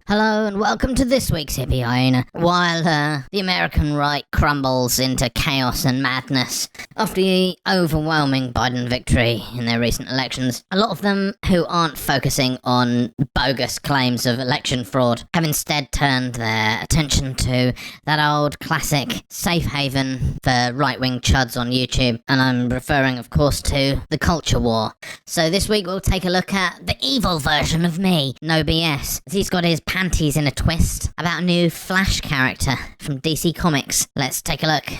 Hello and welcome to this week's Hippie Hyena. While the American right crumbles into chaos and madness after the overwhelming Biden victory in their recent elections, a lot of them who aren't focusing on bogus claims of election fraud have instead turned their attention to that old classic safe haven for right-wing chuds on YouTube, and I'm referring of course to the culture war. So this week we'll take a look at the evil version of me, No BS. He's got his panties in a twist about a new Flash character from DC Comics. Let's take a look.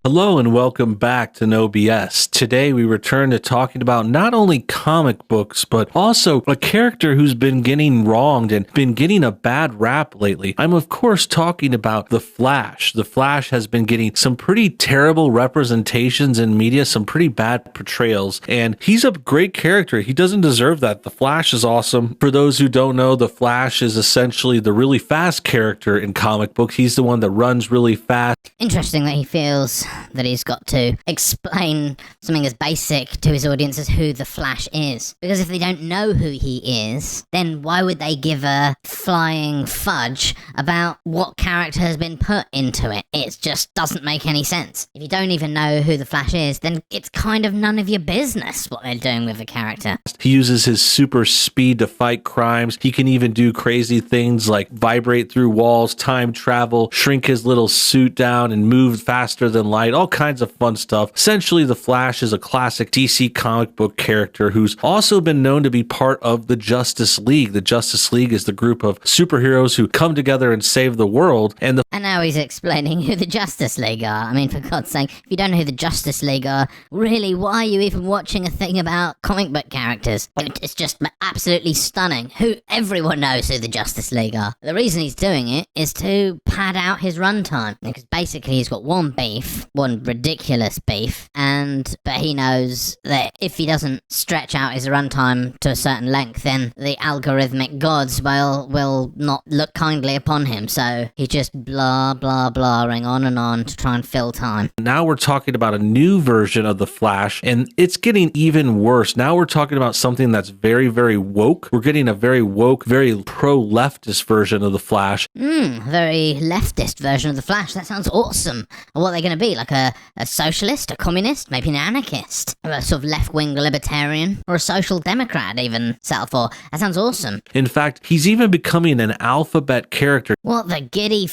Hello and welcome back to No BS. Today we return to talking about not only comic books, but also a character who's been getting wronged and been getting a bad rap lately. I'm of course talking about The Flash. The Flash has been getting some pretty terrible representations in media, some pretty bad portrayals, and he's a great character. He doesn't deserve that. The Flash is awesome. For those who don't know, The Flash is essentially the really fast character in comic books. He's the one that runs really fast. Interesting that he feels that he's got to explain something as basic to his audience as who the Flash is. Because if they don't know who he is, then why would they give a flying fudge about what character has been put into it? It just doesn't make any sense. If you don't even know who the Flash is, then it's kind of none of your business what they're doing with the character. He uses his super speed to fight crimes. He can even do crazy things like vibrate through walls, time travel, shrink his little suit down, and move faster than light. All kinds of fun stuff. Essentially, the Flash is a classic DC comic book character who's also been known to be part of the Justice League. The Justice League is the group of superheroes who come together and save the world. And now he's explaining who the Justice League are. I mean, for God's sake, if you don't know who the Justice League are, really, why are you even watching a thing about comic book characters? It's just absolutely stunning. Everyone knows who the Justice League are. The reason he's doing it is to pad out his runtime, because basically he's got one ridiculous beef, but he knows that if he doesn't stretch out his runtime to a certain length, then the algorithmic gods will not look kindly upon him. So he's just blahing on and on to try and fill time. Now we're talking about a new version of the Flash, and it's getting even worse. Now we're talking about something that's very, very woke. We're getting a very woke, very pro-leftist version of the Flash. Very leftist version of the Flash. That sounds awesome. What are they going to be? Like a socialist, a communist, maybe an anarchist, or a sort of left-wing libertarian, or a social democrat even settle for. That sounds awesome. In fact, he's even becoming an alphabet character. What the giddy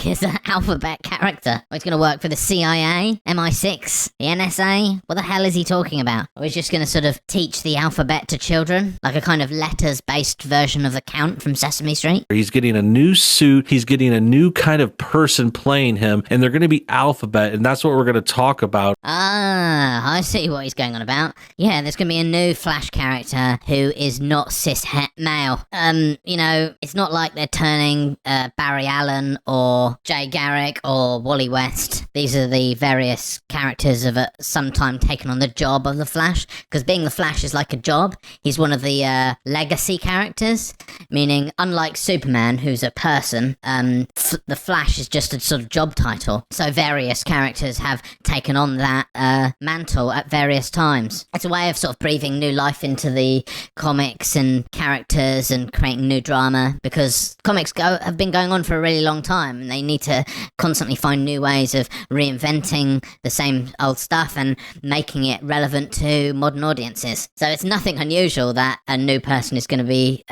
is an alphabet character? He's going to work for the CIA, MI6, the NSA? What the hell is he talking about? Or he's just going to sort of teach the alphabet to children? Like a kind of letters-based version of the Count from Sesame Street? He's getting a new suit, he's getting a new kind of person playing him, and they're going to be alphabet, and that's what we're going to talk about. Ah, I see what he's going on about. Yeah, there's going to be a new Flash character who is not cis-het male. It's not like they're turning Barry Allen or Jay Garrick or Wally West. These are the various characters of sometime taken on the job of the Flash, because being the Flash is like a job. He's one of the legacy characters, meaning unlike Superman, who's a person, the Flash is just a sort of job title. So various characters have taken on that mantle at various times. It's a way of sort of breathing new life into the comics and characters and creating new drama, because comics have been going on for a really long time, and they need to constantly find new ways of reinventing the same old stuff and making it relevant to modern audiences. So it's nothing unusual that a new person is going to be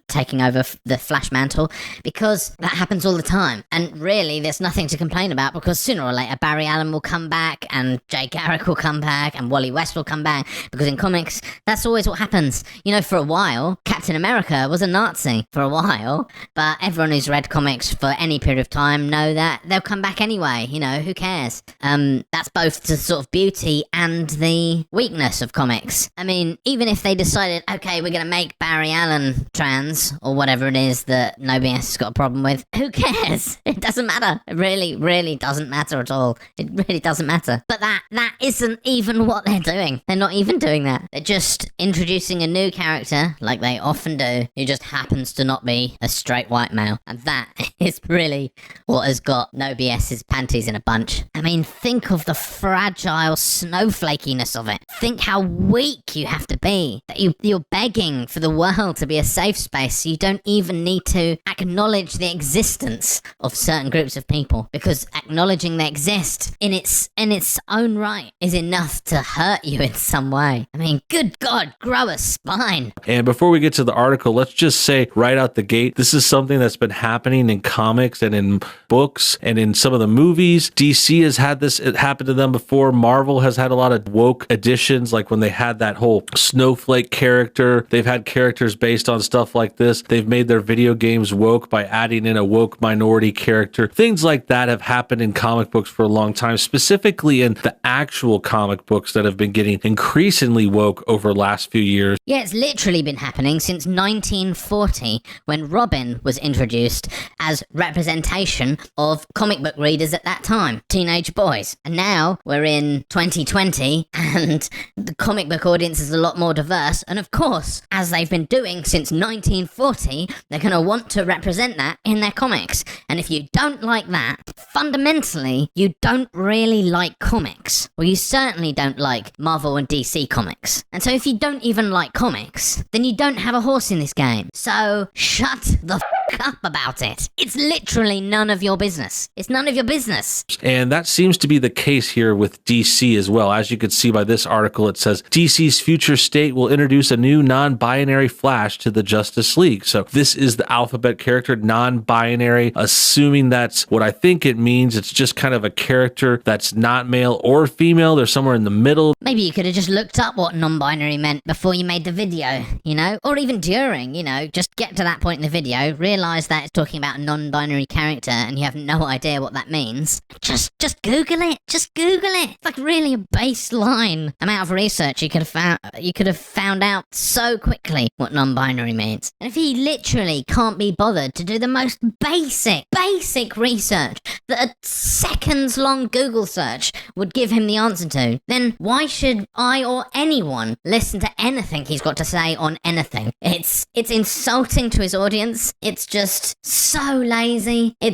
taking over the Flash mantle, because that happens all the time. And really, there's nothing to complain about, because sooner or later Barry Allen will come back, and Jay Garrick will come back, and Wally West will come back, because in comics, that's always what happens. For a while, Captain America was a Nazi for a while, but everyone who's read comics for any period of time know that they'll come back anyway. Who cares? That's both the sort of beauty and the weakness of comics. I mean, even if they decided, okay, we're going to make Barry Allen trans, or whatever it is that No BS has got a problem with, who cares? It doesn't matter. It really, really doesn't matter at all. It really doesn't matter. But that isn't even what they're doing. They're not even doing that. They're just introducing a new character, like they often do, who just happens to not be a straight white male. And that is really what has got No BS's panties in a bunch. I mean, think of the fragile snowflakiness of it. Think how weak you have to be, that you're begging for the world to be a safe space, so you don't even need to acknowledge the existence of certain groups of people, because acknowledging they exist in its own right is enough to hurt you in some way. I mean, good God, grow a spine. And before we get to the article, let's just say right out the gate, this is something that's been happening in comics and in books and in some of the movies. DC has had this, it happened to them before. Marvel has had a lot of woke additions, like when they had that whole snowflake character. They've had characters based on stuff like this. They've made their video games woke by adding in a woke minority character. Things like that have happened in comic books for a long time, specifically in the actual comic books that have been getting increasingly woke over the last few years. Yeah, it's literally been happening since 1940, when Robin was introduced as representation of comic book readers at that time, teenage boys. And now we're in 2020 and the comic book audience is a lot more diverse. And of course, as they've been doing since 1940, they're going to want to represent that in their comics. And if you don't like that, fundamentally, you don't really like comics. Well, you certainly don't like Marvel and DC comics. And so if you don't even like comics, then you don't have a horse in this game. So shut the up about it. It's literally none of your business. It's none of your business. And that seems to be the case here with DC as well. As you can see by this article, it says DC's future state will introduce a new non-binary Flash to the Justice League. So this is the alphabet character, non-binary, assuming that's what I think it means. It's just kind of a character that's not male or female. They're somewhere in the middle. Maybe you could have just looked up what non-binary meant before you made the video, you know? Or even during, you know, just get to that point in the video, realize that it's talking about a non-binary character and you have no idea what that means. Just Google it. Just Google it. It's like really a baseline amount of research you could have found out so quickly what non-binary means. And if he literally can't be bothered to do the most basic research that a seconds-long Google search would give him the answer to, then why should I or anyone listen to anything he's got to say on anything? It's insulting to his audience. It's just so lazy. It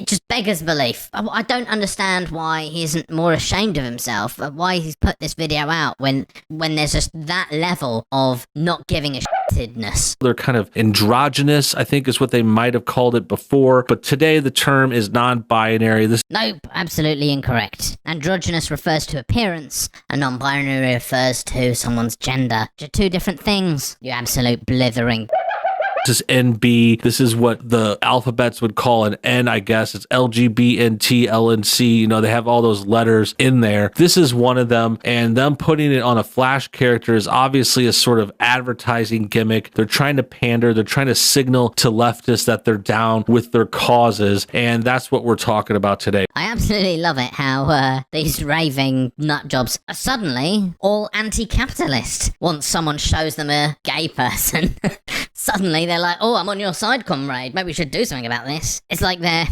just beggars belief. I don't understand why he isn't more ashamed of himself, why he's put this video out when there's just that level of not giving a shitness. They're kind of androgynous, I think is what they might have called it before, but today the term is non-binary. Nope, absolutely incorrect. Androgynous refers to appearance, and non-binary refers to someone's gender. They're two different things, you absolute blithering. This is NB. This is what the alphabets would call an N, I guess. It's LGBNT, LNC. You know, they have all those letters in there. This is one of them, and them putting it on a Flash character is obviously a sort of advertising gimmick. They're trying to pander. They're trying to signal to leftists that they're down with their causes, and that's what we're talking about today. I absolutely love it how these raving nutjobs are suddenly all anti-capitalist. Once someone shows them a gay person, suddenly they're like, oh, I'm on your side, comrade. Maybe we should do something about this. It's like they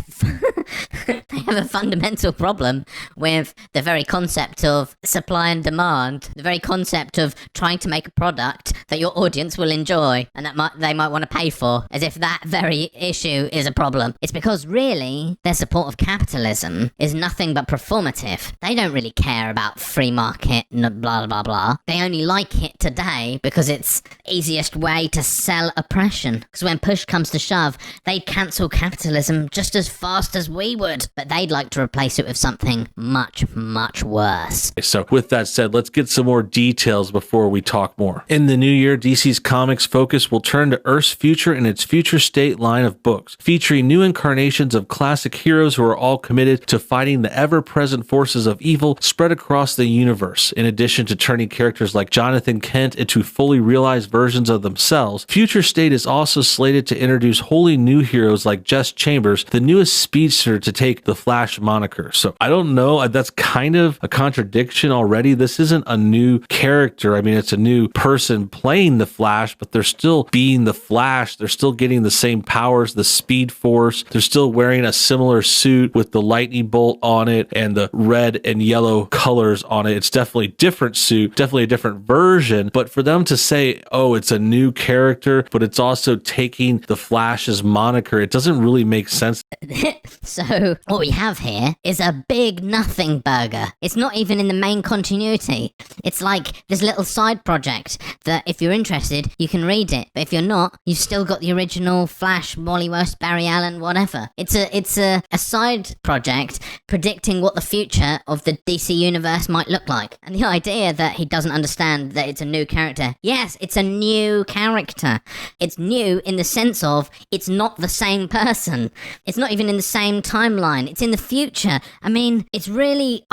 have a fundamental problem with the very concept of supply and demand, the very concept of trying to make a product that your audience will enjoy and that they might want to pay for, as if that very issue is a problem. It's because really their support of capitalism is nothing but performative. They don't really care about free market and blah, blah, blah. They only like it today because it's the easiest way to sell oppression. Because when push comes to shove, they'd cancel capitalism just as fast as we would. But they'd like to replace it with something much, much worse. So with that said, let's get some more details before we talk more. In the new year, DC's Comics focus will turn to Earth's future and its future state line of books, featuring new incarnations of classic heroes who are all committed to fighting the ever-present forces of evil spread across the universe. In addition to turning characters like Jonathan Kent into fully realized versions of themselves, Future State is also slated to introduce wholly new heroes like Jess Chambers, the newest speedster to take the Flash moniker. So I don't know, that's kind of a contradiction already. This isn't a new character. I mean, it's a new person playing the Flash, but they're still being the Flash. They're still getting the same powers, the Speed Force. They're still wearing a similar suit with the lightning bolt on it and the red and yellow colors on it. It's definitely a different suit, definitely a different version. But for them to say, oh, it's a new character, but it's also taking the Flash's moniker. It doesn't really make sense. So what we have here is a big nothing burger. It's not even in the main continuity. It's like this little side project that if you're interested, you can read it. But if you're not, you've still got the original Flash, Wally West, Barry Allen, whatever. It's a side project predicting what the future of the DC universe might look like. And the idea that he doesn't understand that it's a new character. Yes, it's a new character. It's new in the sense of it's not the same person. It's not even in the same timeline. It's in the future. I mean, it's really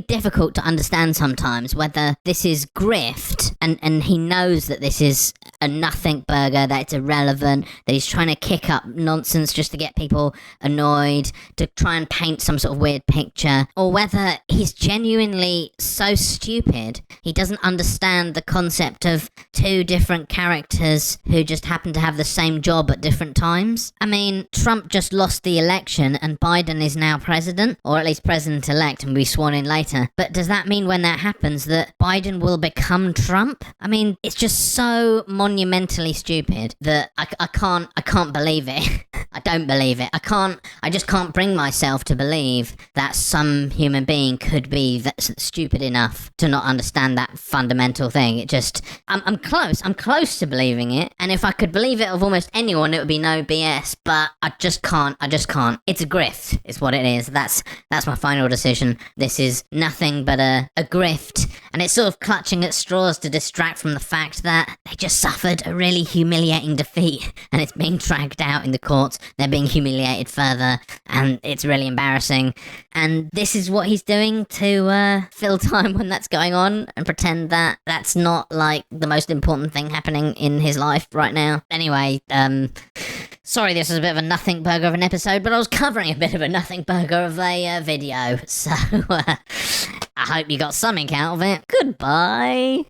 difficult to understand sometimes whether this is grift and he knows that this is a nothing burger, that it's irrelevant, that he's trying to kick up nonsense just to get people annoyed, to try and paint some sort of weird picture, or whether he's genuinely so stupid he doesn't understand the concept of two different characters who just happen to have the same job at different times. I mean, Trump just lost the election and Biden is now president, or at least president-elect, and will be sworn in later. But does that mean when that happens that Biden will become Trump? I mean, it's just so monumentally stupid that I can't believe it. I don't believe it. I just can't bring myself to believe that some human being could be that stupid enough to not understand that fundamental thing. It just, I'm close to believing it. And if I could believe it of almost anyone, it would be no BS, but I just can't. It's a grift, is what it is. That's my final decision. This is nothing but a grift. And it's sort of clutching at straws to distract from the fact that they just suffered a really humiliating defeat and it's being dragged out in the courts. They're being humiliated further and it's really embarrassing. And this is what he's doing to fill time when that's going on and pretend that that's not like the most important thing happening in his life right now. Anyway, sorry this was a bit of a nothing burger of an episode, but I was covering a bit of a nothing burger of a video. So I hope you got something out of it. Goodbye.